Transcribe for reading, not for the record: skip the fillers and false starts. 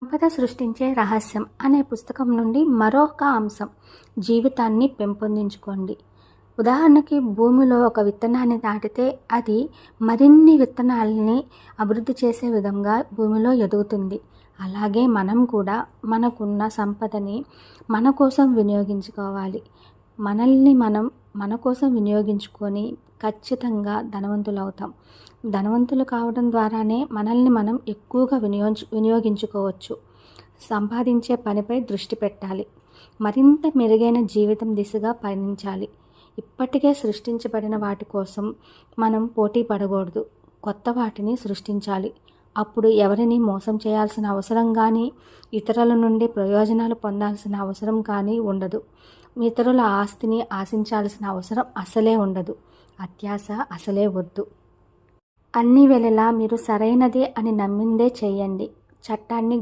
సంపద సృష్టించే రహస్యం అనే పుస్తకం నుండి మరొక అంశం, జీవితాన్ని పెంపొందించుకోండి. ఉదాహరణకి భూమిలో ఒక విత్తనాన్ని నాటితే అది మరిన్ని విత్తనాలని అభివృద్ధి చేసే విధంగా భూమిలో ఎదుగుతుంది. అలాగే మనం కూడా మనకున్న సంపదని మన కోసం వినియోగించుకోవాలి. మనల్ని మనం మన కోసం వినియోగించుకొని ఖచ్చితంగా ధనవంతులవుతాం. ధనవంతులు కావడం ద్వారానే మనల్ని మనం ఎక్కువగా వినియోగించుకోవచ్చు. సంపాదించే పనిపై దృష్టి పెట్టాలి. మరింత మెరుగైన జీవితం దిశగా పయనించాలి. ఇప్పటికే సృష్టించబడిన వాటి కోసం మనం పోటీ పడకూడదు. కొత్త వాటిని సృష్టించాలి. అప్పుడు ఎవరిని మోసం చేయాల్సిన అవసరం కానీ, ఇతరుల నుండి ప్రయోజనాలు పొందాల్సిన అవసరం కానీ ఉండదు. ఇతరుల ఆస్తిని ఆశించాల్సిన అవసరం అసలే ఉండదు. అత్యాశ అసలే వద్దు. అన్ని వేళలా మీరు సరైనదే అని నమ్మిందే చేయండి. చట్టాన్ని